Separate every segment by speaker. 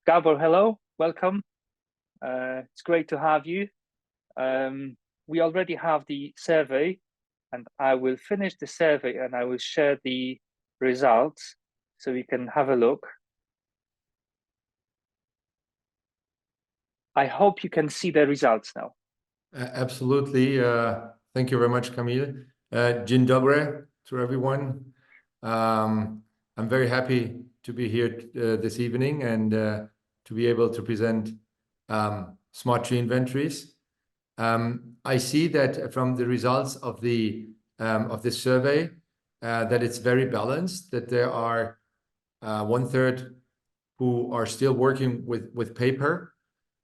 Speaker 1: Gabor, hello, welcome. It's great to have you. We already have the survey, and I will finish the survey and I will share the results so we can have a look. I hope you can see the results now.
Speaker 2: Absolutely. Thank you very much, Kamil. Dzień dobry to everyone. I'm very happy to be here this evening and to be able to present smart tree inventories. I see that from the results of this survey that it's very balanced, that there are 1/3 who are still working with paper,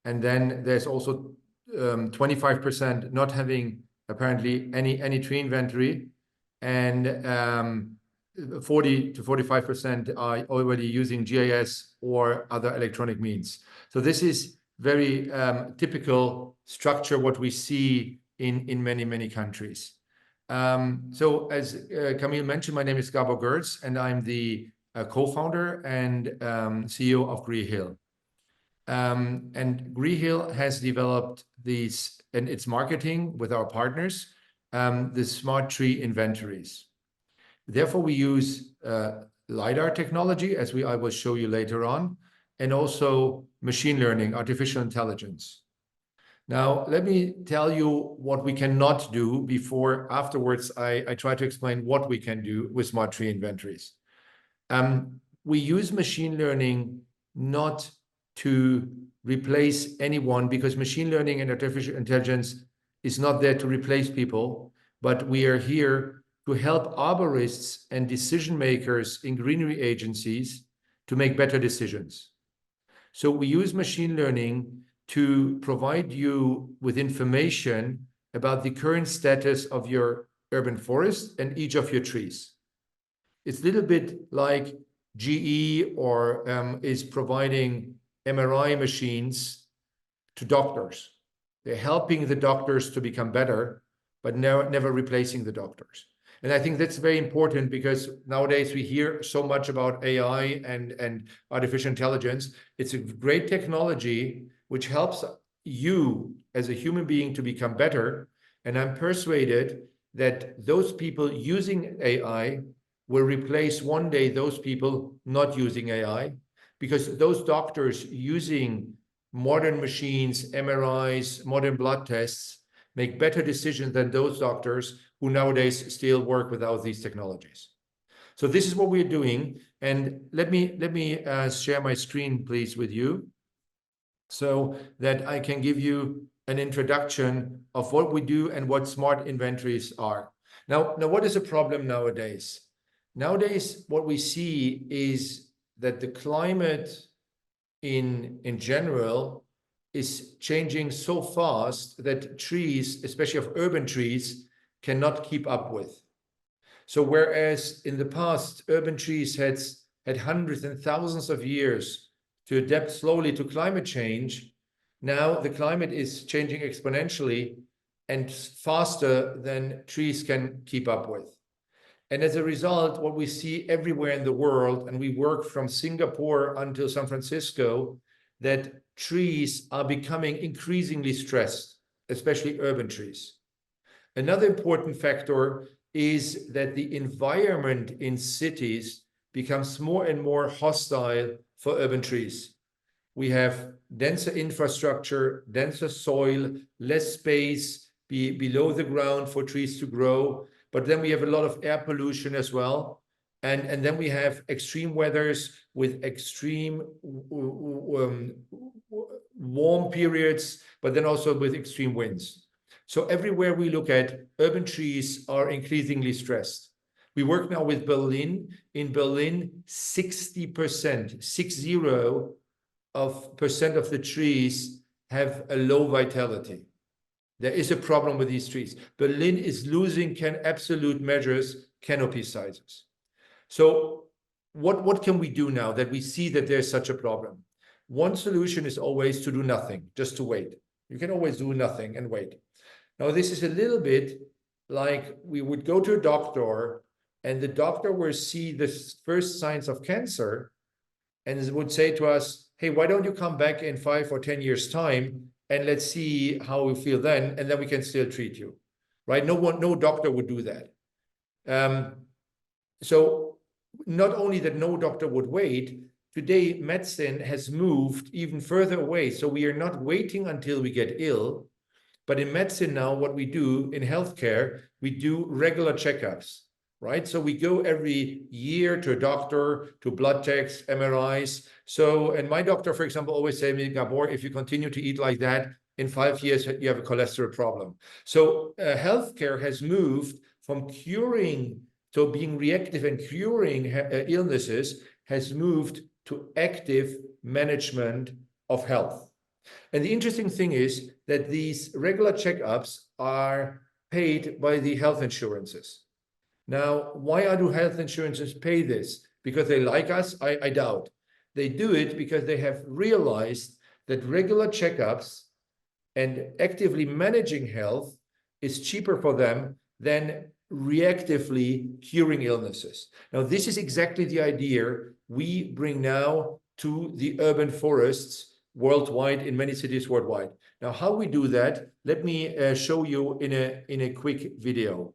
Speaker 2: and then there's also 25% not having apparently any tree inventory, and 40 to 45% are already using GIS or other electronic means. So this is very typical structure what we see in many countries. So as Kamil mentioned, my name is Gabor Goertz, and I'm the co-founder and CEO of GreeHill. And GreeHill has developed these, and its marketing with our partners, the smart tree inventories. Therefore, we use LiDAR technology, as I will show you later on, and also machine learning, artificial intelligence. Now, let me tell you what we cannot do before afterwards I try to explain what we can do with smart tree inventories. We use machine learning not to replace anyone, because machine learning and artificial intelligence is not there to replace people, but we are here to help arborists and decision makers in greenery agencies to make better decisions. So we use machine learning to provide you with information about the current status of your urban forest and each of your trees. It's a little bit like GE or is providing MRI machines to doctors. They're helping the doctors to become better, but never replacing the doctors. And I think that's very important, because nowadays we hear so much about AI and artificial intelligence. It's a great technology which helps you as a human being to become better. And I'm persuaded that those people using AI will replace one day those people not using AI, because those doctors using modern machines, MRIs, modern blood tests, make better decisions than those doctors who nowadays still work without these technologies. So this is what we're doing. And let me share my screen, please, with you, so that I can give you an introduction of what we do and what smart inventories are. Now, what is the problem nowadays? Nowadays, what we see is that the climate in general is changing so fast that trees, especially of urban trees, cannot keep up with. So whereas in the past, urban trees had hundreds and thousands of years to adapt slowly to climate change, now the climate is changing exponentially and faster than trees can keep up with. And as a result, what we see everywhere in the world, and we work from Singapore until San Francisco, that trees are becoming increasingly stressed, especially urban trees. Another important factor is that the environment in cities becomes more and more hostile for urban trees. We have denser infrastructure, denser soil, less space below the ground for trees to grow, but then we have a lot of air pollution as well. And then we have extreme weathers with extreme warm periods, but then also with extreme winds. So everywhere we look at, urban trees are increasingly stressed. We work now with Berlin. In Berlin, 60% of the trees have a low vitality. There is a problem with these trees. Berlin is losing absolute measures, canopy sizes. So what can we do now that we see that there's such a problem? One solution is always to do nothing, just to wait. You can always do nothing and wait. Now, this is a little bit like we would go to a doctor, and the doctor will see the first signs of cancer and would say to us, hey, why don't you come back in 5 or 10 years time and let's see how you feel then, and then we can still treat you, right? No doctor would do that. So not only that no doctor would wait, today medicine has moved even further away. So we are not waiting until we get ill, but in medicine now, what we do in healthcare, we do regular checkups, right? So we go every year to a doctor, to blood checks, MRIs. So, and my doctor, for example, always say to me, Gabor, if you continue to eat like that, in 5 years, you have a cholesterol problem. So healthcare has moved from curing, so being reactive and curing illnesses, has moved to active management of health. And the interesting thing is that these regular checkups are paid by the health insurances. Now, why do health insurances pay this? Because they like us? I doubt. They do it because they have realized that regular checkups and actively managing health is cheaper for them than reactively curing illnesses. Now, this is exactly the idea we bring now to the urban forests worldwide, in many cities worldwide. Now, how we do that, let me show you in a quick video.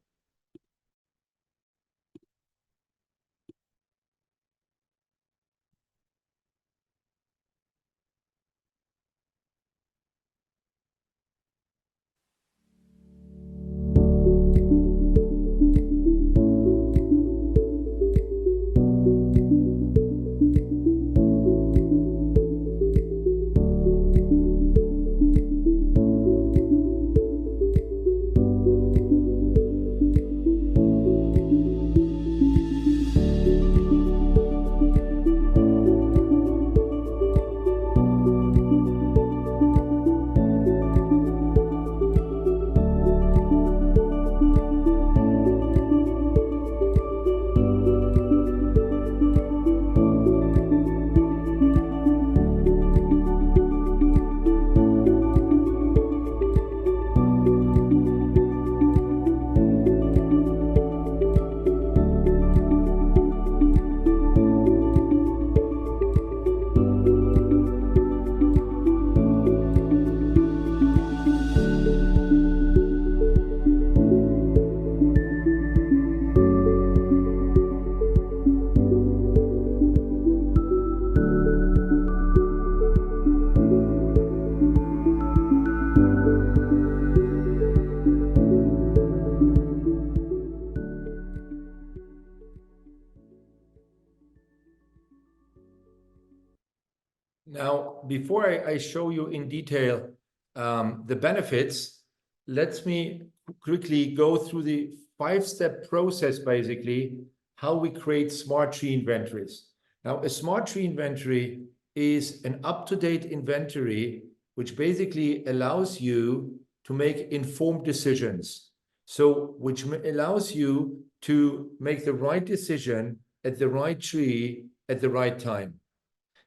Speaker 2: Now, before I show you in detail the benefits, let me quickly go through the 5-step process, basically, how we create smart tree inventories. Now, a smart tree inventory is an up-to-date inventory, which basically allows you to make informed decisions. So, which allows you to make the right decision at the right tree at the right time.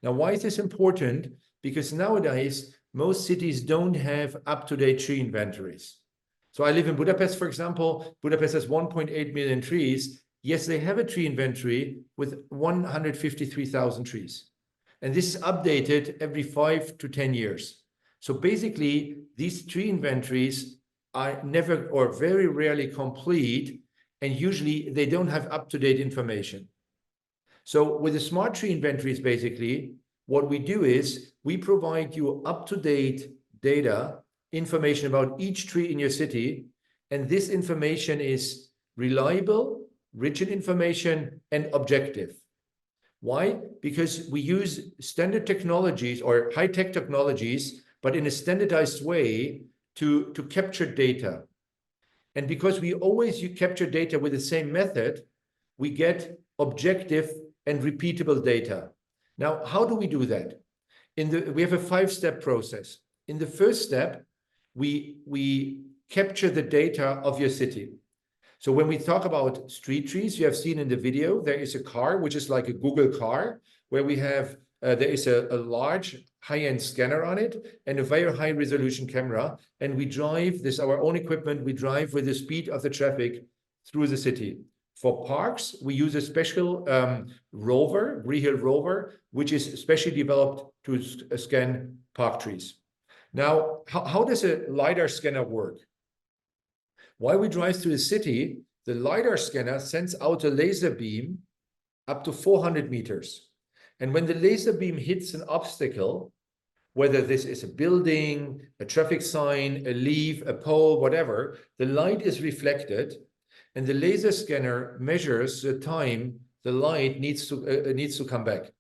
Speaker 2: Now, why is this important? Because nowadays, most cities don't have up-to-date tree inventories. So I live in Budapest, for example. Budapest has 1.8 million trees. Yes, they have a tree inventory with 153,000 trees. And this is updated every 5 to 10 years. So basically, these tree inventories are never or very rarely complete, and usually they don't have up-to-date information. So with the smart tree inventories, basically, what we do is we provide you up-to-date data, information about each tree in your city, and this information is reliable, rich in information, and objective. Why? Because we use standard technologies or high-tech technologies, but in a standardized way to capture data. And because we always capture data with the same method, we get objective and repeatable data. Now, how do we do that? We have a 5-step process. In the first step, we capture the data of your city. So when we talk about street trees, you have seen in the video, there is a car, which is like a Google car, where we have, there is a large high-end scanner on it and a very high resolution camera. And we drive this, our own equipment, we drive with the speed of the traffic through the city. For parks, we use a special rover, Greenhill rover, which is specially developed to scan park trees. Now, how does a LiDAR scanner work? While we drive through the city, the LiDAR scanner sends out a laser beam up to 400 meters. And when the laser beam hits an obstacle, whether this is a building, a traffic sign, a leaf, a pole, whatever, the light is reflected, and the laser scanner measures the time the light needs to come back.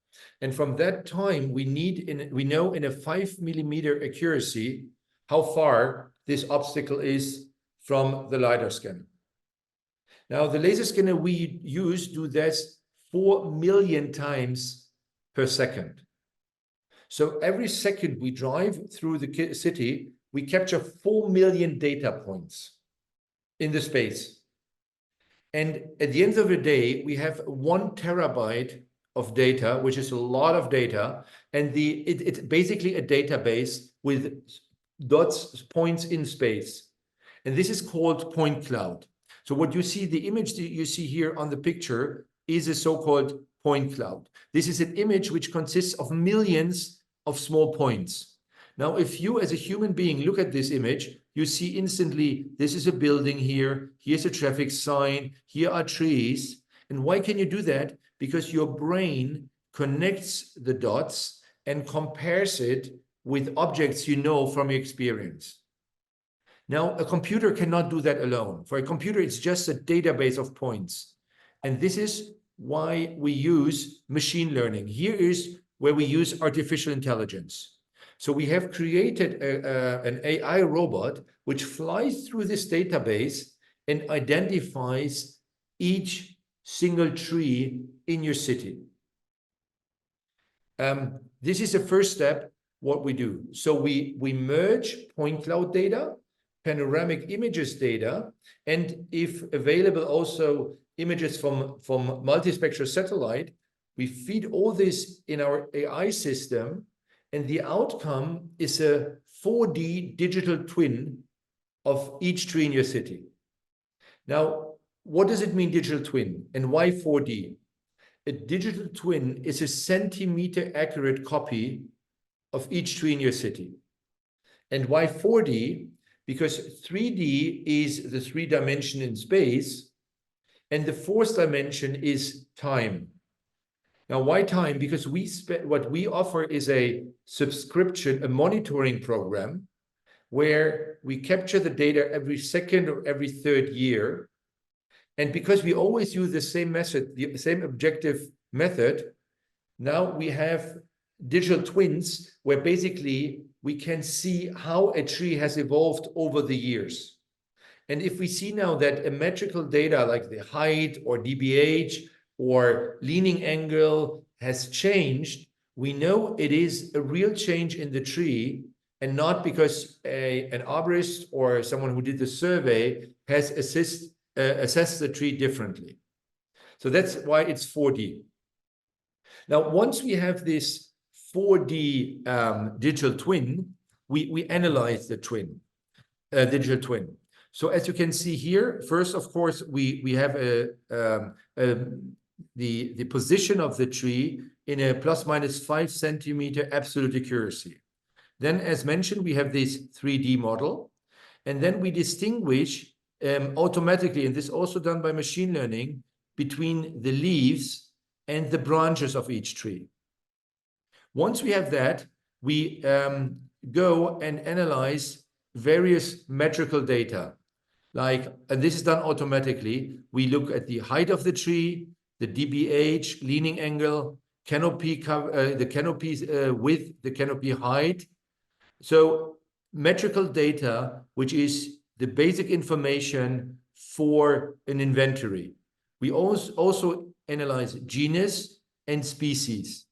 Speaker 2: And from that time, we know in a 5 millimeter accuracy how far this obstacle is from the LiDAR scanner. Now, the laser scanner we use do this 4 million times per second. So every second we drive through the city, we capture 4 million data points in the space. And at the end of the day, we have 1 terabyte of data, which is a lot of data. And it's basically a database with dots, points in space. And this is called point cloud. So what you see, the image that you see here on the picture is a so-called point cloud. This is an image which consists of millions of small points. Now, if you as a human being look at this image, you see instantly, this is a building here, here's a traffic sign, here are trees. And why can you do that? Because your brain connects the dots and compares it with objects you know from your experience. Now, a computer cannot do that alone. For a computer, it's just a database of points. And this is why we use machine learning. Here is where we use artificial intelligence. So we have created an AI robot which flies through this database and identifies each single tree in your city. This is the first step, what we do. So we merge point cloud data, panoramic images data, and if available also images from multispectral satellite. We feed all this in our AI system, and the outcome is a 4D digital twin of each tree in your city. Now, what does it mean, digital twin, and why 4D? A digital twin is a centimeter accurate copy of each tree in your city. And why 4D? Because 3D is the 3 dimension in space, and the 4th dimension is time. Now, why time? Because what we offer is a subscription, a monitoring program, where we capture the data every second or every 3rd year. And because we always use the same method, the same objective method, now we have digital twins where basically we can see how a tree has evolved over the years. And if we see now that a metrical data like the height or DBH or leaning angle has changed, we know it is a real change in the tree and not because an arborist or someone who did the survey has assessed the tree differently. So that's why it's 4D. Now, once we have this 4D digital twin, we analyze the digital twin. So as you can see here, first, of course, we have the position of the tree in a ±5 centimeter absolute accuracy. Then, as mentioned, we have this 3D model, and then we distinguish automatically, and this is also done by machine learning, between the leaves and the branches of each tree. Once we have that, we go and analyze various metrical data. And this is done automatically. We look at the height of the tree, the DBH, leaning angle, canopy cover, the canopy's width, the canopy height. So metrical data, which is the basic information for an inventory. We also analyze genus and species.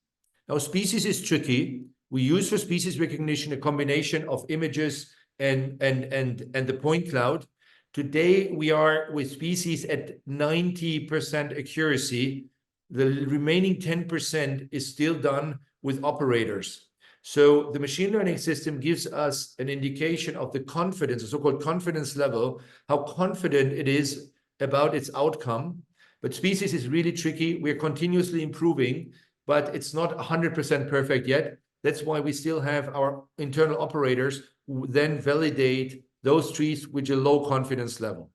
Speaker 2: Now, species is tricky. We use for species recognition a combination of images and the point cloud. Today, we are with species at 90% accuracy. The remaining 10% is still done with operators. So the machine learning system gives us an indication of the confidence, a so-called confidence level, how confident it is about its outcome. But species is really tricky. We're continuously improving, but it's not 100% perfect yet. That's why we still have our internal operators who then validate those trees with a low confidence level.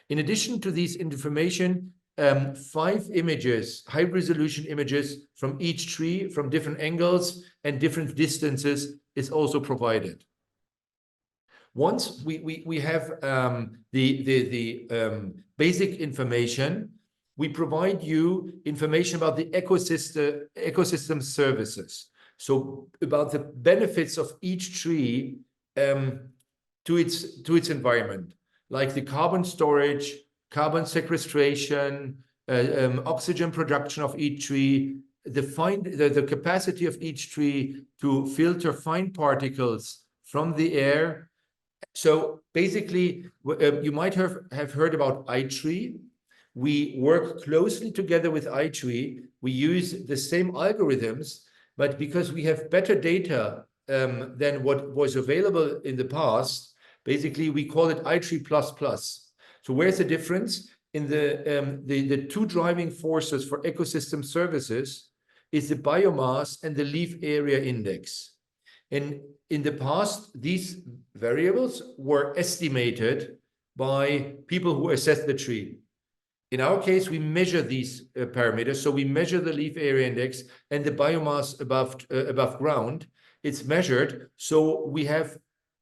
Speaker 2: In addition to these information, 5 images, high-resolution images from each tree, from different angles and different distances is also provided. Once we have the basic information, we provide you information about the ecosystem services. So about the benefits of each tree to its environment, like the carbon storage, carbon sequestration, oxygen production of each tree, the capacity of each tree to filter fine particles from the air. So basically, you might have heard about iTree. We work closely together with iTree. We use the same algorithms, but because we have better data than what was available in the past, basically we call it iTree++. So where's the difference? In the 2 driving forces for ecosystem services is the biomass and the leaf area index. And in the past, these variables were estimated by people who assess the tree. In our case, we measure these parameters. So we measure the leaf area index and the biomass above ground. It's measured. So we have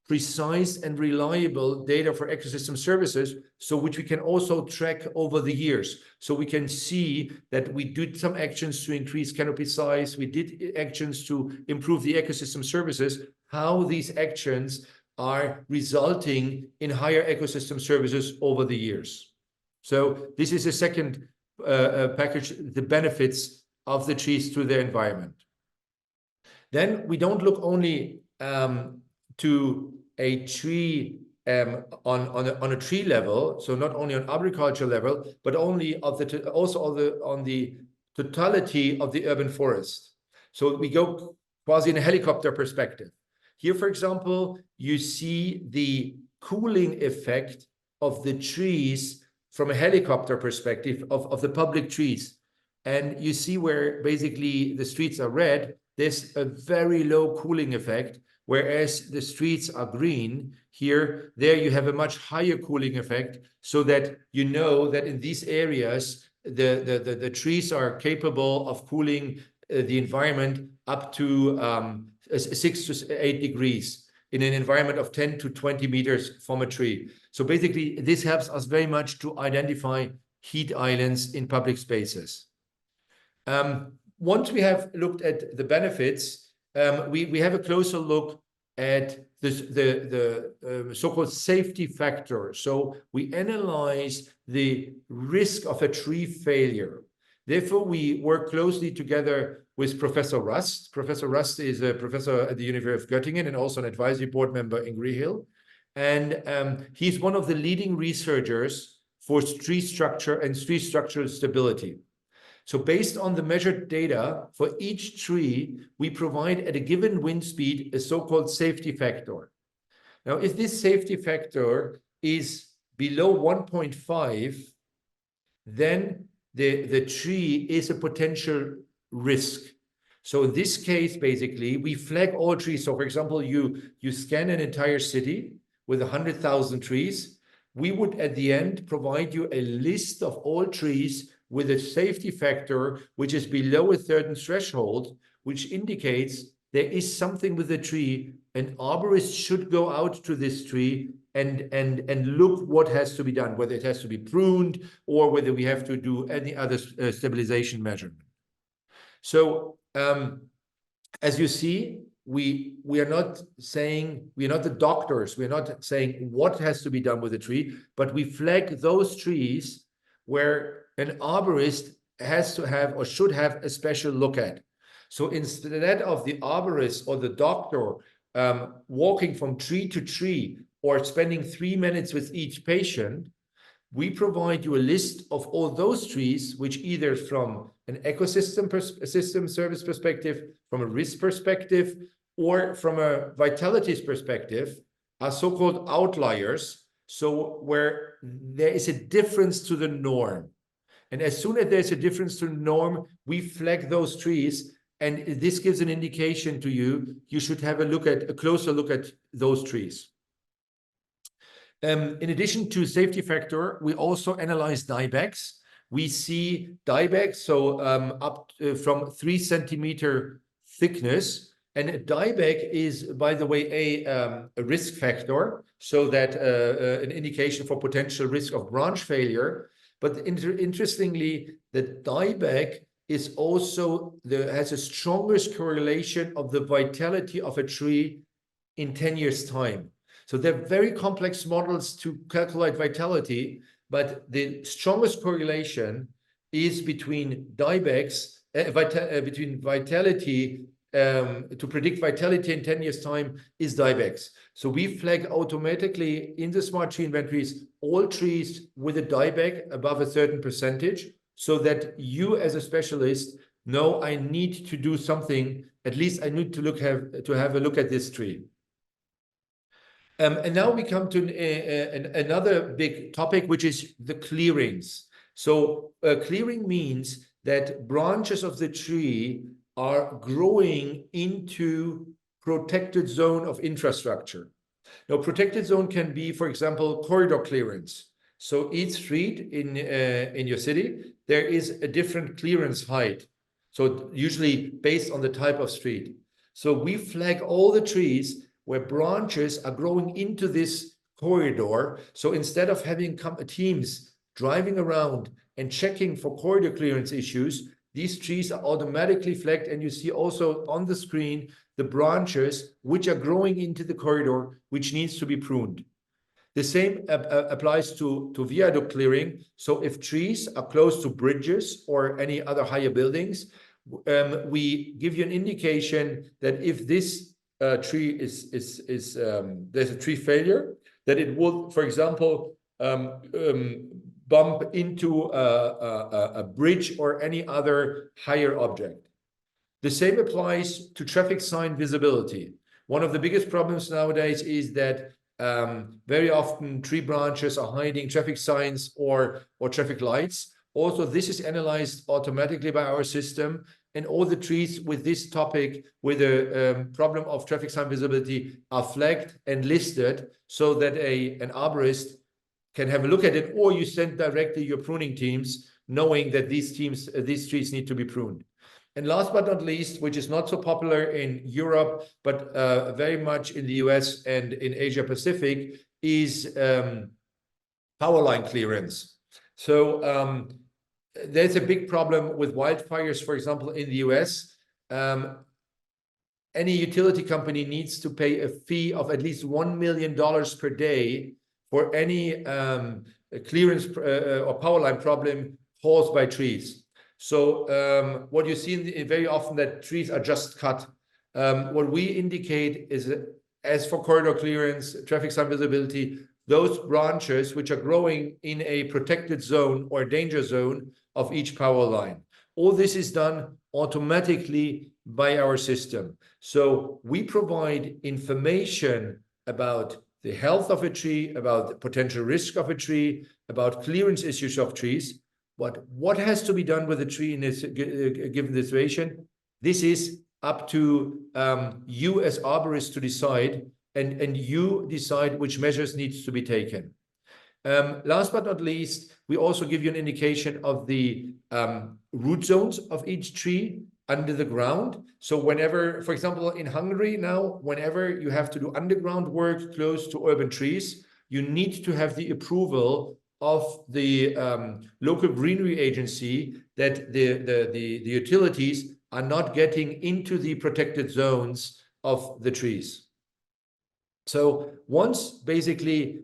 Speaker 2: precise and reliable data for ecosystem services, so which we can also track over the years. So we can see that we did some actions to increase canopy size, we did actions to improve the ecosystem services, how these actions are resulting in higher ecosystem services over the years. So this is a second package, the benefits of the trees to their environment. Then we don't look only to a tree on a tree level, so not only on agriculture level, but only also on the totality of the urban forest. So we go quasi in a helicopter perspective. Here, for example, you see the cooling effect of the trees from a helicopter perspective of the public trees. And you see where basically the streets are red, there's a very low cooling effect, whereas the streets are green. There you have a much higher cooling effect, so that you know that in these areas, the trees are capable of cooling the environment up to 6 to 8 degrees in an environment of 10 to 20 meters from a tree. So basically, this helps us very much to identify heat islands in public spaces. Once we have looked at the benefits, we have a closer look at the so-called safety factor. So we analyze the risk of a tree failure. Therefore, we work closely together with Professor Rust. Professor Rust is a professor at the University of Göttingen and also an advisory board member in Greenhill. And he's one of the leading researchers for tree structure and tree structural stability. So based on the measured data for each tree, we provide at a given wind speed a so-called safety factor. Now, if this safety factor is below 1.5, then the tree is a potential risk. So in this case, basically, we flag all trees. So for example, you scan an entire city with 100,000 trees. We would at the end provide you a list of all trees with a safety factor which is below a certain threshold, which indicates there is something with the tree. An arborist should go out to this tree and look what has to be done, whether it has to be pruned or whether we have to do any other stabilization measurement. So as you see, we are not saying, we are not the doctors, we're not saying what has to be done with the tree, but we flag those trees where an arborist has to have or should have a special look at. So instead of the arborist or the doctor walking from tree to tree or spending 3 minutes with each patient, we provide you a list of all those trees, which either from an ecosystem system service perspective, from a risk perspective, or from a vitalities perspective, are so-called outliers. So where there is a difference to the norm. And as soon as there's a difference to the norm, we flag those trees, and this gives an indication to you. You should have a closer look at those trees. In addition to safety factor, we also analyze diebacks. We see diebacks, so from 3 centimeter thickness. And a dieback is, by the way, a risk factor, so that an indication for potential risk of branch failure. But interestingly, the dieback is also has the strongest correlation of the vitality of a tree in 10 years' time. So they're very complex models to calculate vitality, but the strongest correlation is between diebacks, between vitality, to predict vitality in 10 years' time is diebacks. So we flag automatically in the smart tree inventories all trees with a dieback above a certain percentage, so that you as a specialist know I need to do something. At least I need to have a look at this tree. And now we come to another big topic, which is the clearings. So clearing means that branches of the tree are growing into protected zone of infrastructure. Now, protected zone can be, for example, corridor clearance. So each street in your city, there is a different clearance height. So usually based on the type of street. So we flag all the trees where branches are growing into this corridor. So instead of having teams driving around and checking for corridor clearance issues, these trees are automatically flagged, and you see also on the screen the branches which are growing into the corridor, which needs to be pruned. The same applies to viaduct clearing. So if trees are close to bridges or any other higher buildings, we give you an indication that if this tree there's a tree failure, that it will, for example, bump into a bridge or any other higher object. The same applies to traffic sign visibility. One of the biggest problems nowadays is that very often tree branches are hiding traffic signs or traffic lights. Also, this is analyzed automatically by our system, and all the trees with this topic, with a problem of traffic sign visibility, are flagged and listed, so that an arborist can have a look at it, or you send directly your pruning teams, knowing that these trees need to be pruned. And last but not least, which is not so popular in Europe, but very much in the US and in Asia Pacific, is power line clearance. So there's a big problem with wildfires, for example, in the US. Any utility company needs to pay a fee of at least $1 million per day for any clearance or power line problem caused by trees. So what you see very often, that trees are just cut. What we indicate is that, as for corridor clearance, traffic sign visibility, those branches which are growing in a protected zone or danger zone of each power line. All this is done automatically by our system. So we provide information about the health of a tree, about the potential risk of a tree, about clearance issues of trees. But what has to be done with a tree in this given situation? This is up to you as arborists to decide, and you decide which measures needs to be taken. Last but not least, we also give you an indication of the root zones of each tree under the ground. So whenever, for example, in Hungary now, whenever you have to do underground work close to urban trees, you need to have the approval of the local greenery agency that the utilities are not getting into the protected zones of the trees. So once basically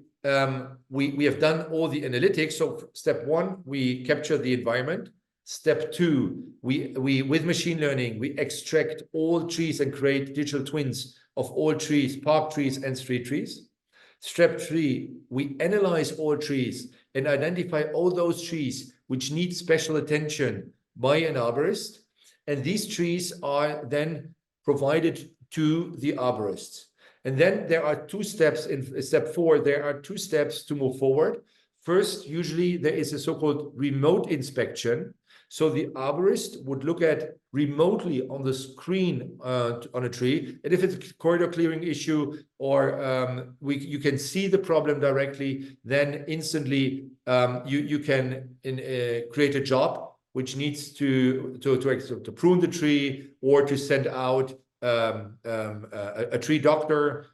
Speaker 2: we have done all the analytics. So step one, we capture the environment. Step two, we with machine learning, we extract all trees and create digital twins of all trees, park trees and street trees. Step three, we analyze all trees and identify all those trees which need special attention by an arborist. And these trees are then provided to the arborists. And then there are two steps. In step four, there are two steps to move forward. first, usually there is a so-called remote inspection. So the arborist would look at remotely on the screen on a tree. And if it's a corridor clearing issue, or you can see the problem directly, then instantly you can create a job which needs to prune the tree or to send out a tree doctor.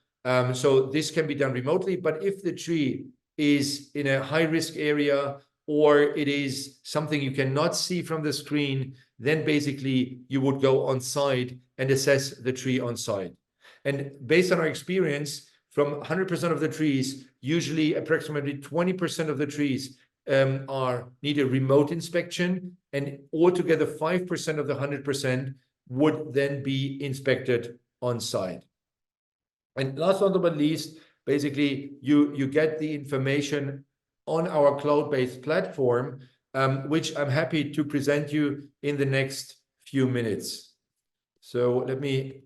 Speaker 2: So this can be done remotely. But if the tree is in a high-risk area, or it is something you cannot see from the screen, then basically you would go on site and assess the tree on site. And based on our experience, from 100% of the trees, usually approximately 20% of the trees need a remote inspection, and altogether 5% of the 100% would then be inspected on site. And last but not least, basically you get the information on our cloud-based platform, which I'm happy to present you in the next few minutes. So let me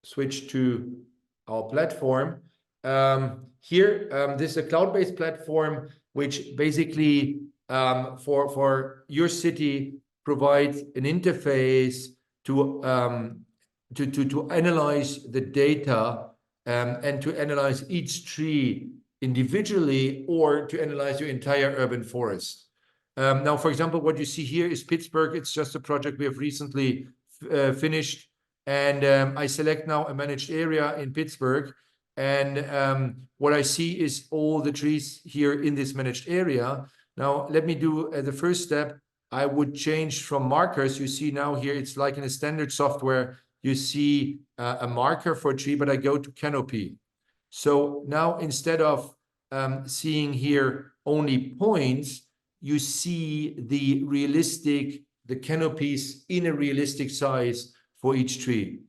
Speaker 2: switch to our platform. Here, this is a cloud-based platform which basically for your city provides an interface to analyze the data and to analyze each tree individually, or to analyze your entire urban forest. Now, for example, what you see here is Pittsburgh. It's just a project we have recently finished. And I select now a managed area in Pittsburgh. And what I see is all the trees here in this managed area. Now, let me do the first step. I would change from markers. You see now here, it's like in a standard software, you see a marker for a tree, but I go to canopy. So now instead of seeing here only points, you see the canopies in a realistic size for each tree.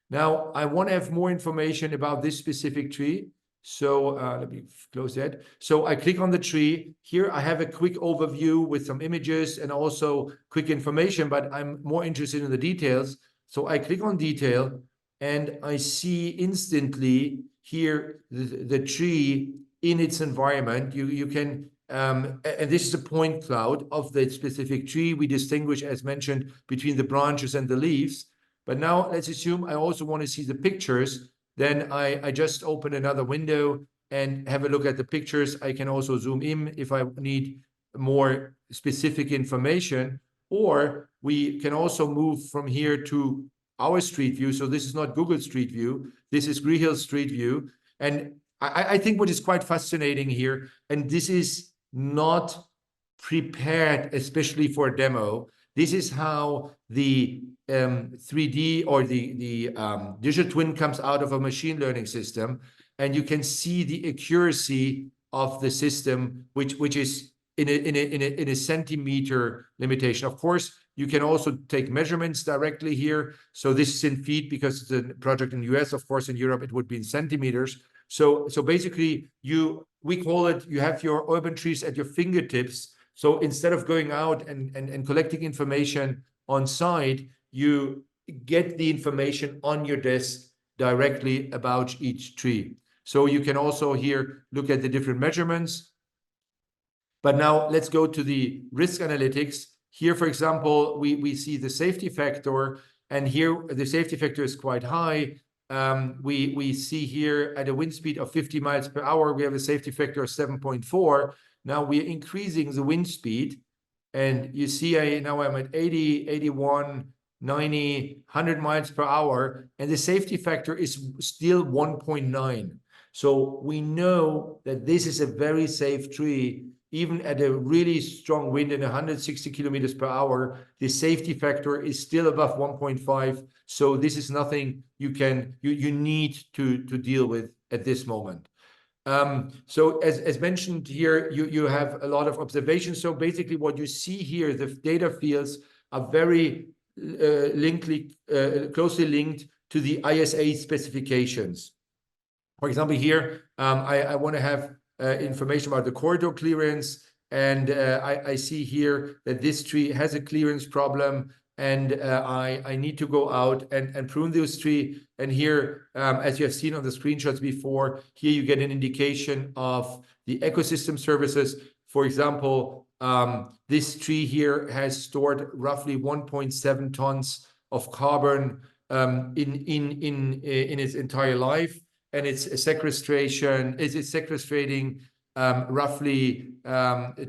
Speaker 2: Now, I want to have more information about this specific tree. So let me close that. So I click on the tree. Here I have a quick overview with some images and also quick information, but I'm more interested in the details. So I click on detail and I see instantly here the tree in its environment. You can, and this is a point cloud of the specific tree. We distinguish, as mentioned, between the branches and the leaves. But now let's assume I also want to see the pictures. Then I just open another window and have a look at the pictures. I can also zoom in if I need more specific information, or we can also move from here to our Street View. So this is not Google Street View. This is Grehill Street View. And I think what is quite fascinating here, and this is not prepared especially for a demo, this is how the 3D or the digital twin comes out of a machine learning system, and you can see the accuracy of the system, which is in a centimeter limitation. Of course, you can also take measurements directly here. So this is in feet because it's a project in the US. Of course, in Europe it would be in centimeters. So basically, we call it, you have your urban trees at your fingertips. So instead of going out and collecting information on site, you get the information on your desk directly about each tree. So you can also here look at the different measurements. But now let's go to the risk analytics. Here, for example, we see the safety factor, and here the safety factor is quite high. We see here at a wind speed of 50 miles per hour, we have a safety factor of 7.4. Now we're increasing the wind speed, and you see now I'm at 80, 81, 90, 100 miles per hour, and the safety factor is still 1.9. So we know that this is a very safe tree. Even at a really strong wind and 160 kilometers per hour, the safety factor is still above 1.5. So this is nothing you need to deal with at this moment. So as mentioned here, you have a lot of observations. So basically what you see here, the data fields are very closely linked to the ISA specifications. For example, here, I want to have information about the corridor clearance, and I see here that this tree has a clearance problem, and I need to go out and prune this tree. And here, as you have seen on the screenshots before, here you get an indication of the ecosystem services For example, this tree here has stored roughly 1.7 tons of carbon in its entire life, and it's sequestrating roughly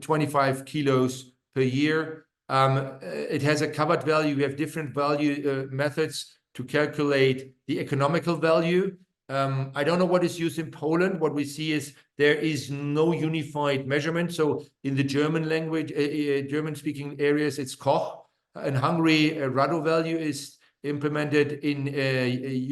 Speaker 2: 25 kilos per year. It has a covered value. We have different value methods to calculate the economical value. I don't know what is used in Poland. What we see is there is no unified measurement. So in the German language, German-speaking areas, it's Koch. In Hungary, Rado value is implemented. In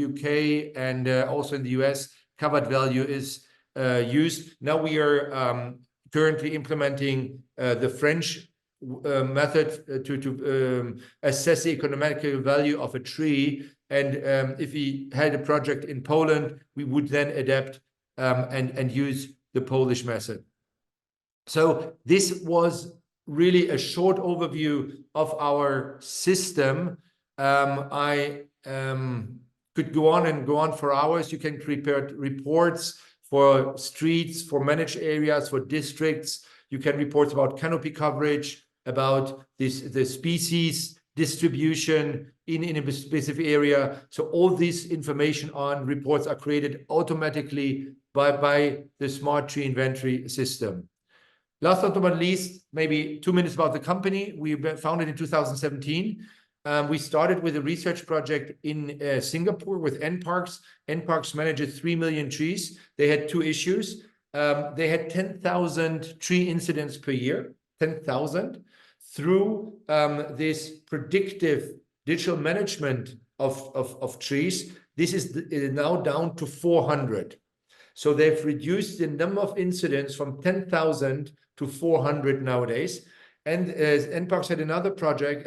Speaker 2: UK and also in the US, covered value is used. Now we are currently implementing the French method to assess the economical value of a tree. And if we had a project in Poland, we would then adapt and use the Polish method. So this was really a short overview of our system. I could go on for hours. You can prepare reports for streets, for managed areas, for districts. You can report about canopy coverage, about the species distribution in a specific area. So all this information on reports are created automatically by the smart tree inventory system. Last but not least, maybe 2 minutes about the company. We were founded in 2017. We started with a research project in Singapore with NParks. NParks manages 3 million trees. They had two issues. They had 10,000 tree incidents per year, 10,000. Through this predictive digital management of trees, this is now down to 400. So they've reduced the number of incidents from 10,000 to 400 nowadays. And NParks had another project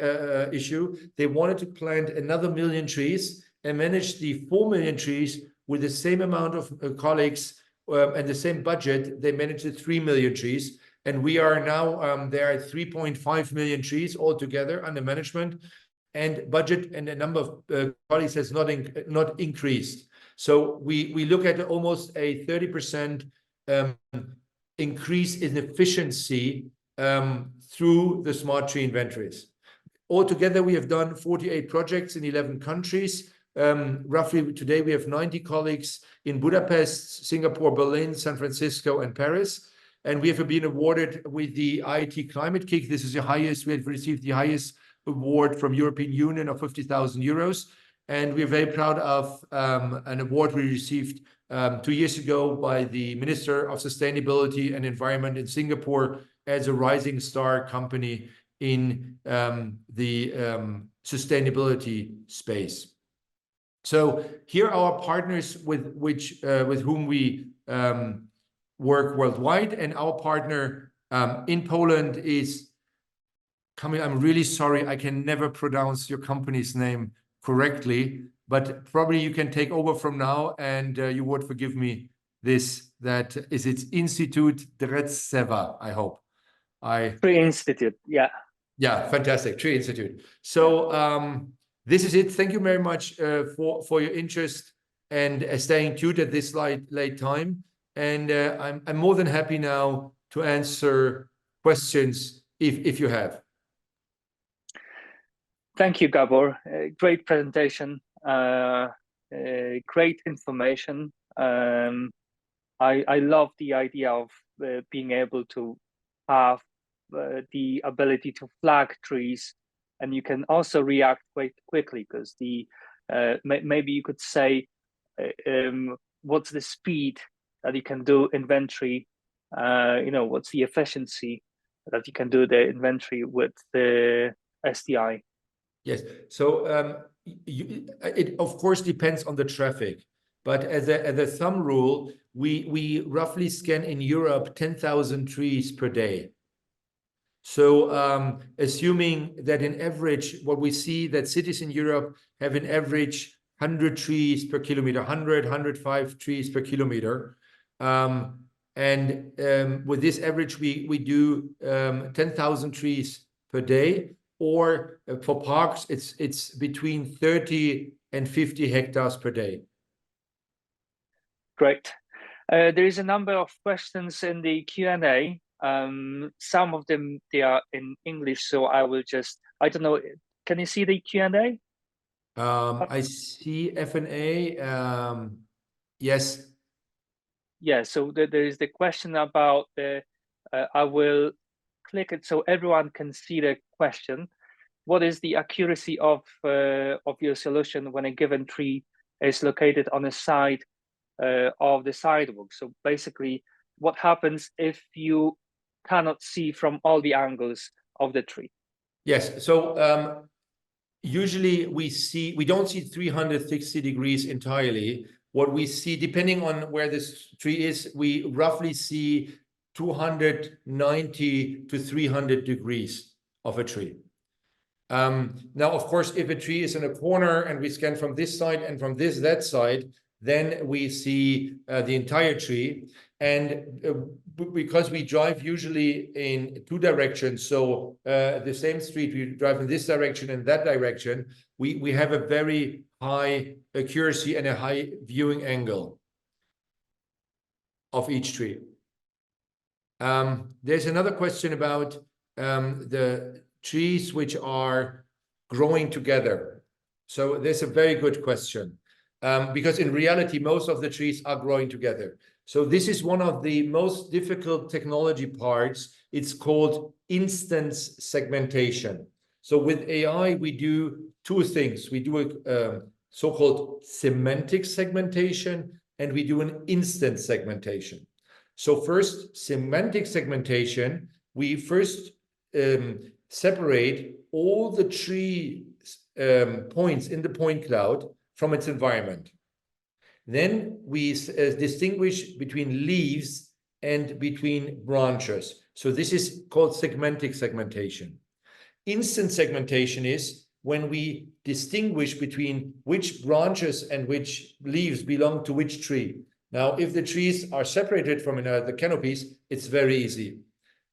Speaker 2: issue. They wanted to plant another 1 million trees and manage the 4 million trees with the same amount of colleagues and the same budget. They managed the 3 million trees. And we are now, there are 3.5 million trees altogether under management, and budget and the number of colleagues has not increased. So we look at almost a 30% increase in efficiency through the smart tree inventories. Altogether, we have done 48 projects in 11 countries. Roughly today, we have 90 colleagues in Budapest, Singapore, Berlin, San Francisco, and Paris. And we have been awarded with the IIT Climate Kick. This is the highest, we have received the highest award from European Union of 50,000 euros. And we're very proud of an award we received 2 years ago by the Minister of Sustainability and Environment in Singapore as a rising star company in the sustainability space. So here are our partners with whom we work worldwide, and our partner in Poland is Kamil. I'm really sorry, I can never pronounce your company's name correctly, but probably you can take over from now, and you would forgive me this. That is, it's Instytucie Drzewa, I hope.
Speaker 1: Tree Institute, yeah.
Speaker 2: Yeah, fantastic, Tree Institute. So this is it. Thank you very much for your interest and staying tuned at this late time. And I'm more than happy now to answer questions if you have.
Speaker 1: Thank you, Gabor. Great presentation, great information. I love the idea of being able to have the ability to flag trees, and you can also react quite quickly, because maybe you could say what's the speed that you can do inventory, what's the efficiency that you can do the inventory with the STI.
Speaker 2: Yes, so it of course depends on the traffic, but as a thumb rule, we roughly scan in Europe 10,000 trees per day. So assuming that in average, what we see that cities in Europe have an average 100 trees per kilometer, 105 trees per kilometer. And with this average, we do 10,000 trees per day, or for parks, it's between 30 and 50 hectares per day.
Speaker 1: Great. There is a number of questions in the Q&A. Some of them, they are in English, so I will just, I don't know, can you see the Q&A?
Speaker 2: I see F&A. Yes.
Speaker 1: Yeah, so there is the question about the, I will click it so everyone can see the question. What is the accuracy of your solution when a given tree is located on a side of the sidewalk? So basically, what happens if you cannot see from all the angles of the tree?
Speaker 2: Yes. So usually we don't see 360 degrees entirely. What we see, depending on where this tree is, we roughly see 290 to 300 degrees of a tree. Now, of course, if a tree is in a corner and we scan from this side and from that side, then we see the entire tree. And because we drive usually in two directions, so the same street, we drive in this direction and that direction, we have a very high accuracy and a high viewing angle of each tree. There's another question about the trees which are growing together. So there's a very good question, because in reality, most of the trees are growing together. So this is one of the most difficult technology parts. It's called instance segmentation. So with AI, we do two things. We do a so-called semantic segmentation, and we do an instance segmentation. So first, semantic segmentation, we first separate all the tree points in the point cloud from its environment. Then we distinguish between leaves and between branches. So this is called semantic segmentation. Instant segmentation is when we distinguish between which branches and which leaves belong to which tree. Now, if the trees are separated from the canopies, it's very easy.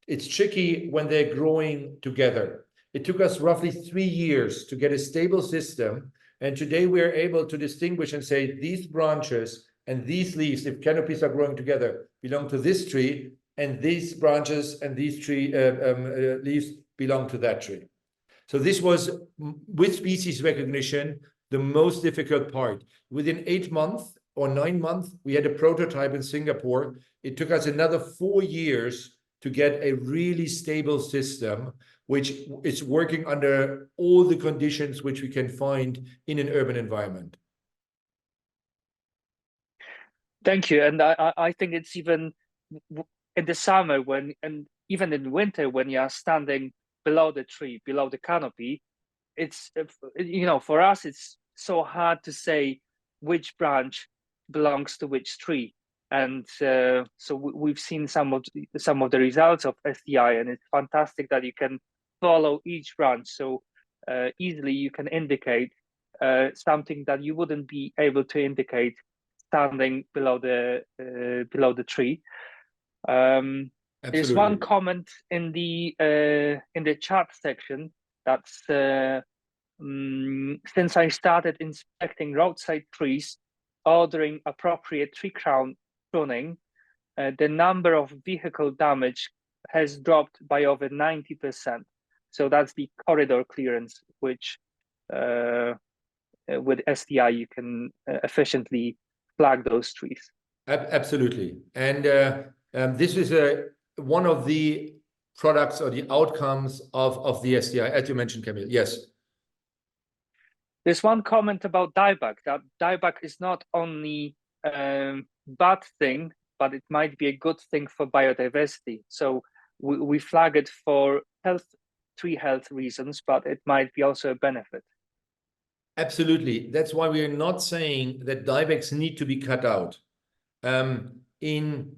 Speaker 2: It's tricky when they're growing together. It took us roughly 3 years to get a stable system. And today we're able to distinguish and say these branches and these leaves, if canopies are growing together, belong to this tree, and these branches and these leaves belong to that tree. So this was, with species recognition, the most difficult part. Within 8 months or 9 months, we had a prototype in Singapore. It took us another 4 years to get a really stable system, which is working under all the conditions which we can find in an urban environment.
Speaker 1: Thank you. And I think it's even in the summer and even in winter, when you are standing below the tree, below the canopy, it's, for us, it's so hard to say which branch belongs to which tree. And so we've seen some of the results of SDI, and it's fantastic that you can follow each branch so easily. You can indicate something that you wouldn't be able to indicate standing below the tree. There's one comment in the chat section that's since I started inspecting roadside trees, ordering appropriate tree crown pruning, the number of vehicle damage has dropped by over 90%. So that's the corridor clearance, which with SDI you can efficiently flag those trees.
Speaker 2: Absolutely. And this is one of the products or the outcomes of the SDI, as you mentioned, Kamil. Yes.
Speaker 1: There's one comment about dieback, that dieback is not only bad thing, but it might be a good thing for biodiversity. So we flag it for tree health reasons, but it might be also a benefit.
Speaker 2: Absolutely. That's why we are not saying that diebacks need to be cut out. In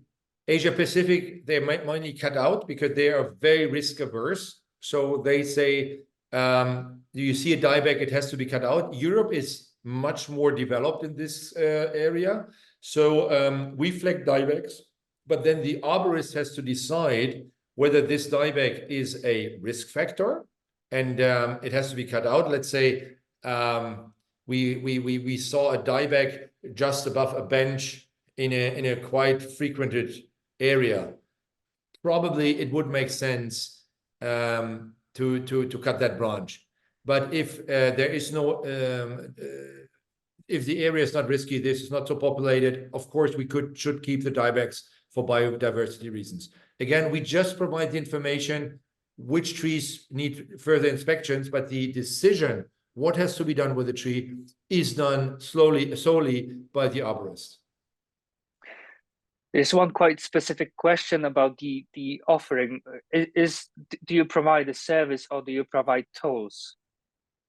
Speaker 2: Asia Pacific, they might be cut out because they are very risk averse. So they say, do you see a dieback? It has to be cut out. Europe is much more developed in this area. So we flag diebacks, but then the arborist has to decide whether this dieback is a risk factor and it has to be cut out. Let's say we saw a dieback just above a bench in a quite frequented area. probably it would make sense to cut that branch. But if there is no, if the area is not risky, this is not so populated, of course we should keep the diebacks for biodiversity reasons. Again, we just provide the information which trees need further inspections, but the decision what has to be done with the tree is done solely by the arborist.
Speaker 1: There's one quite specific question about the offering. Do you provide a service or do you provide tools?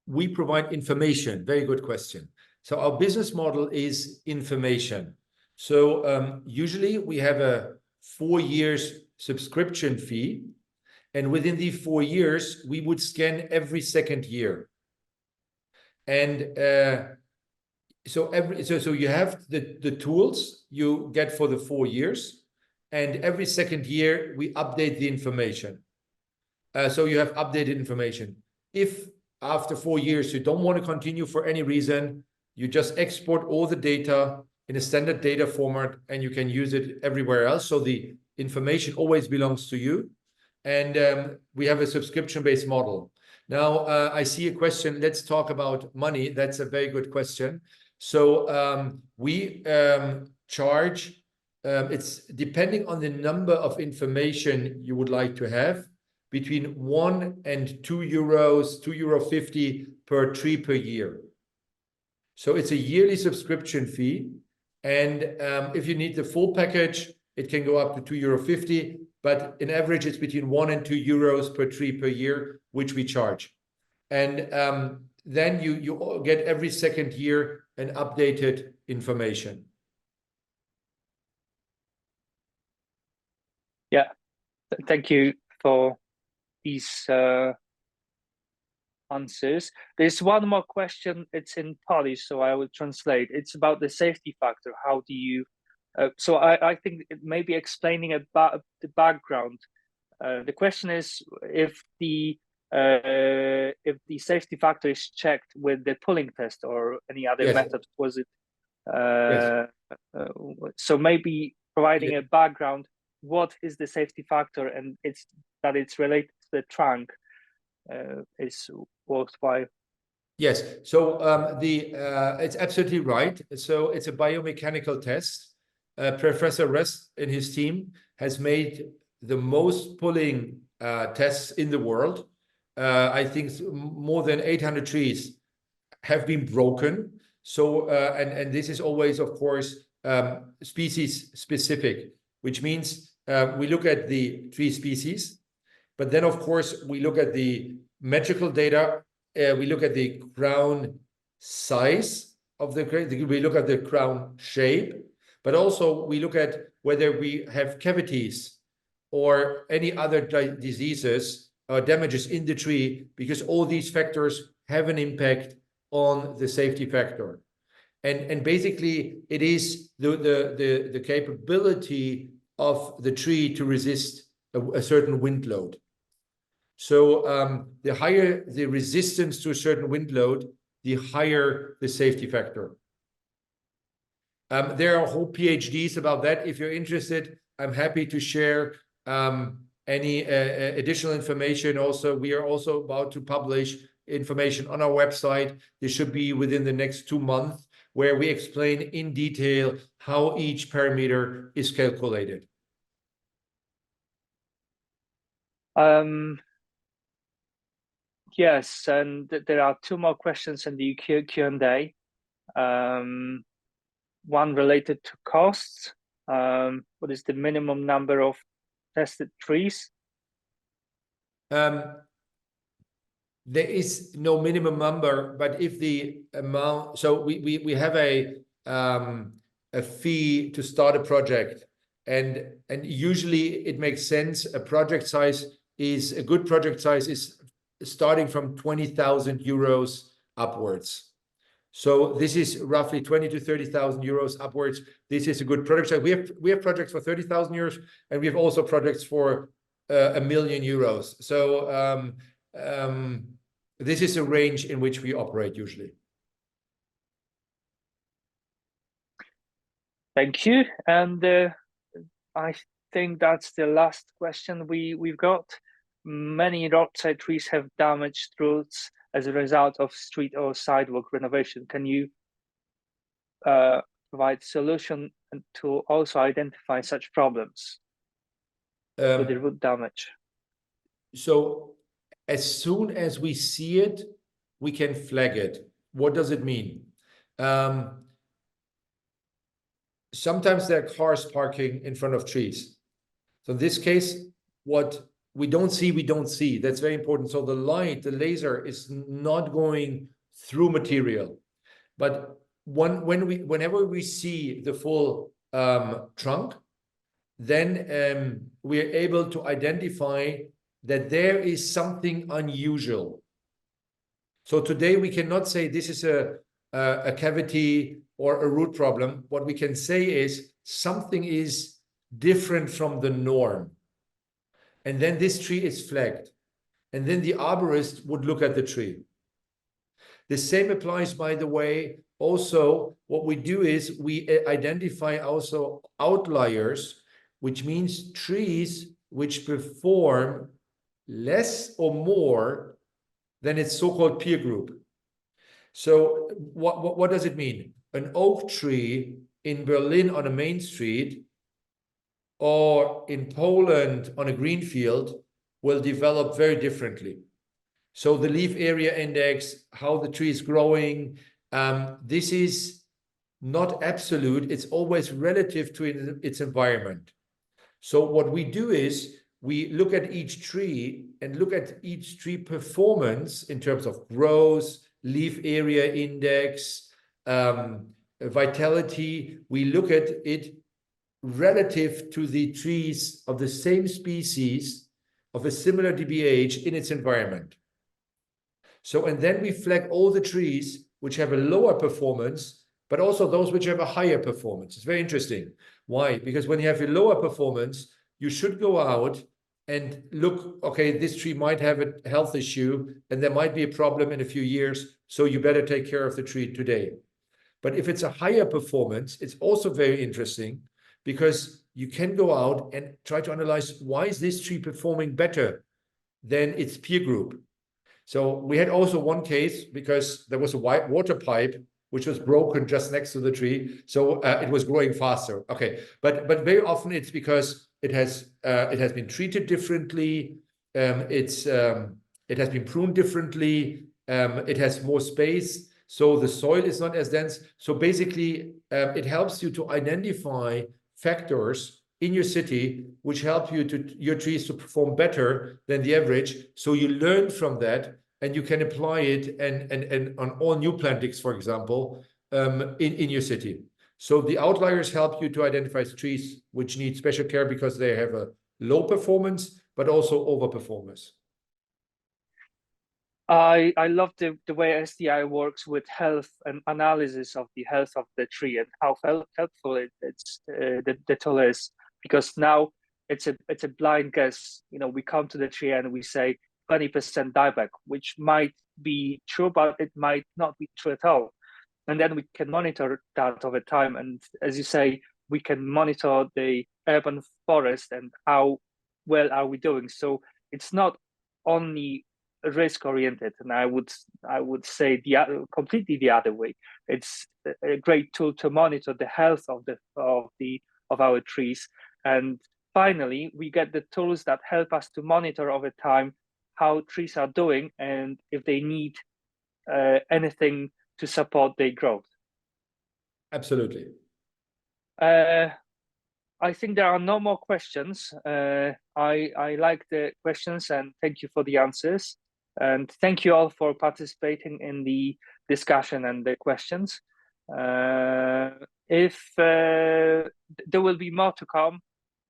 Speaker 2: We provide information. Very good question. So our business model is information. So usually we have a 4 years subscription fee, and within the 4 years we would scan every second year. And so you have the tools you get for the 4 years, and every second year we update the information. So you have updated information. If after 4 years you don't want to continue for any reason, you just export all the data in a standard data format and you can use it everywhere else. So the information always belongs to you. And we have a subscription-based model. Now, I see a question. Let's talk about money. That's a very good question. So we charge, it's depending on the number of information you would like to have, between 1 and 2 euros, €2.50 per tree per year. So it's a yearly subscription fee. And if you need the full package, it can go up to €2.50, but in average, it's between 1 and 2 euros per tree per year, which we charge. And then you get every second year an updated information.
Speaker 1: Yeah, thank you for these answers. There's one more question. It's in Polish, so I will translate. It's about the safety factor. How do you? So I think it may be explaining about the background. The question is if the safety factor is checked with the pulling test or any other
Speaker 2: Yes.
Speaker 1: method. Was it?
Speaker 2: Yes.
Speaker 1: So maybe providing a background. What is the safety factor, and it's related to the trunk is worthwhile.
Speaker 2: Yes, so it's absolutely right. So it's a biomechanical test. Professor Rest and his team has made the most pulling tests in the world. I think more than 800 trees have been broken. So and this is always, of course, species specific, which means we look at the tree species, but then of course we look at the metrical data. We look at the crown size of the crown. We look at the crown shape, but also we look at whether we have cavities or any other diseases or damages in the tree, because all these factors have an impact on the safety factor. And basically it is the capability of the tree to resist a certain wind load. So the higher the resistance to a certain wind load, the higher the safety factor. There are whole PhDs about that. If you're interested, I'm happy to share any additional information. Also, we are also about to publish information on our website. This should be within the next 2 months, where we explain in detail how each parameter is calculated.
Speaker 1: Yes, and there are 2 more questions in the Q&A. One related to costs. What is the minimum number of tested trees?
Speaker 2: There is no minimum number, but if the amount, so we have a fee to start a project, and usually it makes sense. A good project size is starting from 20,000 euros upwards. So this is roughly 20 to 30,000 euros upwards. This is a good project size. We have projects for 30,000 euros, and we have also projects for 1 million euros. So this is a range in which we operate usually.
Speaker 1: Thank you. And I think that's the last question we've got. Many roadside trees have damaged roots as a result of street or sidewalk renovation. Can you provide solution to also identify such problems with the root damage?
Speaker 2: So as soon as we see it, we can flag it. What does it mean? Sometimes there are cars parking in front of trees. So in this case, what we don't see, we don't see. That's very important. So the light, the laser is not going through material. But whenever we see the full trunk, then we are able to identify that there is something unusual. So today we cannot say this is a cavity or a root problem. What we can say is something is different from the norm. And then this tree is flagged. And then the arborist would look at the tree. The same applies, by the way. Also, what we do is we identify also outliers, which means trees which perform less or more than its so-called peer group. So what does it mean? An oak tree in Berlin on a main street or in Poland on a green field will develop very differently. So the leaf area index, how the tree is growing, this is not absolute. It's always relative to its environment. So what we do is we look at each tree and look at each tree performance in terms of growth, leaf area index, vitality. We look at it relative to the trees of the same species of a similar DBH in its environment. So, and then we flag all the trees which have a lower performance, but also those which have a higher performance. It's very interesting. Why? Because when you have a lower performance, you should go out and look, okay, this tree might have a health issue and there might be a problem in a few years, so you better take care of the tree today. But if it's a higher performance, it's also very interesting because you can go out and try to analyze why is this tree performing better than its peer group. So we had also one case because there was a white water pipe which was broken just next to the tree, so it was growing faster. Okay, but very often it's because it has been treated differently. It has been pruned differently. It has more space, so the soil is not as dense. So basically, it helps you to identify factors in your city which help your trees to perform better than the average. So you learn from that and you can apply it and on all new plantings, for example, in your city. So the outliers help you to identify trees which need special care because they have a low performance, but also overperformance.
Speaker 1: I love the way SDI works with health and analysis of the health of the tree and how helpful the tool is, because now it's a blind guess. You know, we come to the tree and we say 20% dieback, which might be true, but it might not be true at all. And then we can monitor that over time. And as you say, we can monitor the urban forest and how well are we doing. So it's not only risk oriented, and I would say completely the other way. It's a great tool to monitor the health of our trees. And finally, we get the tools that help us to monitor over time how trees are doing and if they need anything to support their growth.
Speaker 2: Absolutely.
Speaker 1: I think there are no more questions. I like the questions and thank you for the answers. And thank you all for participating in the discussion and the questions. If there will be more to come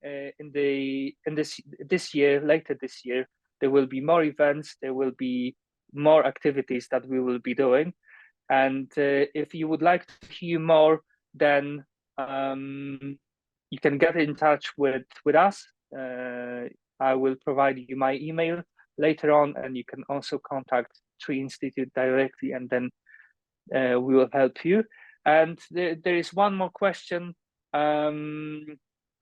Speaker 1: this year, later this year, there will be more events, there will be more activities that we will be doing. And if you would like to hear more, then you can get in touch with us. I will provide you my email later on, and you can also contact Tree Institute directly, and then we will help you. And there is one more question.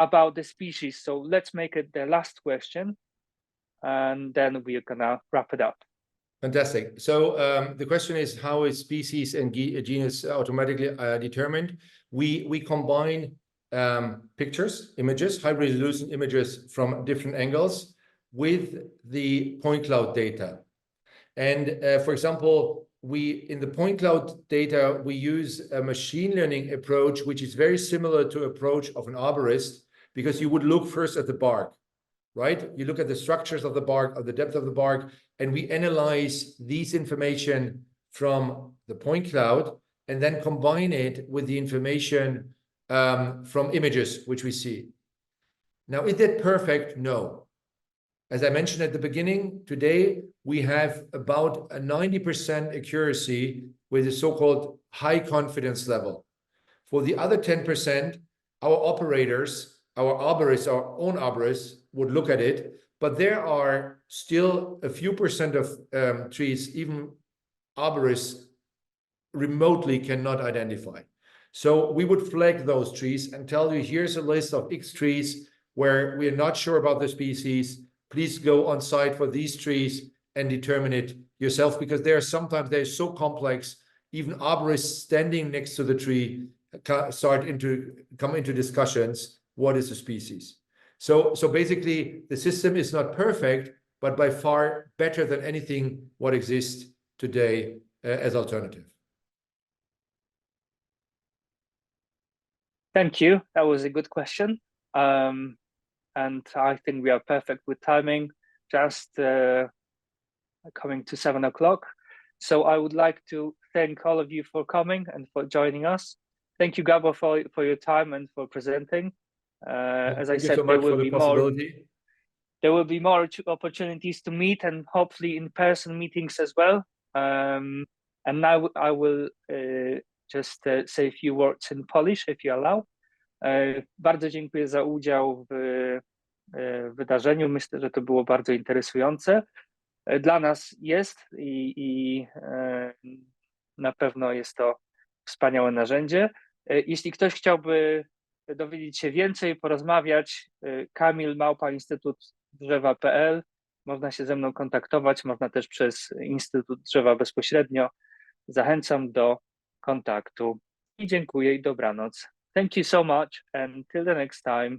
Speaker 1: about the species. So let's make it the last question, and then we're gonna wrap it up.
Speaker 2: Fantastic. So the question is, how is species and genus automatically determined? We combine pictures, images, high resolution images from different angles with the point cloud data. And for example, in the point cloud data, we use a machine learning approach, which is very similar to approach of an arborist, because you would look first at the bark, right? You look at the structures of the bark, of the depth of the bark, and we analyze these information from the point cloud and then combine it with the information from images which we see. Now, is that perfect? No. As I mentioned at the beginning, today we have about a 90% accuracy with a so-called high confidence level. For the other 10%, our operators, our arborists, our own arborists would look at it, but there are still a few percent of trees, even arborists remotely cannot identify. So we would flag those trees and tell you, here's a list of X trees where we are not sure about the species. Please go on site for these trees and determine it yourself, because they're so complex, even arborists standing next to the tree come into discussions, what is a species? So basically the system is not perfect, but by far better than anything what exists today as alternative.
Speaker 1: Thank you. That was a good question. And I think we are perfect with timing, just coming to 7 o'clock. So I would like to thank all of you for coming and for joining us. Thank you, Gabor, for your time and for presenting. As I said, there will be more opportunities to meet, and hopefully in-person meetings as well. And now I will just say a few words in Polish, if you allow. Bardzo dziękuję za udział w wydarzeniu. Myślę, że to było bardzo interesujące. Dla nas jest i na pewno jest to wspaniałe narzędzie. Jeśli ktoś chciałby dowiedzieć się więcej, porozmawiać, Kamil@instytutdrzewa.pl, można się ze mną kontaktować, można też przez Instytut Drzewa bezpośrednio. Zachęcam do kontaktu i dziękuję i dobranoc. Thank you so much, and till the next time.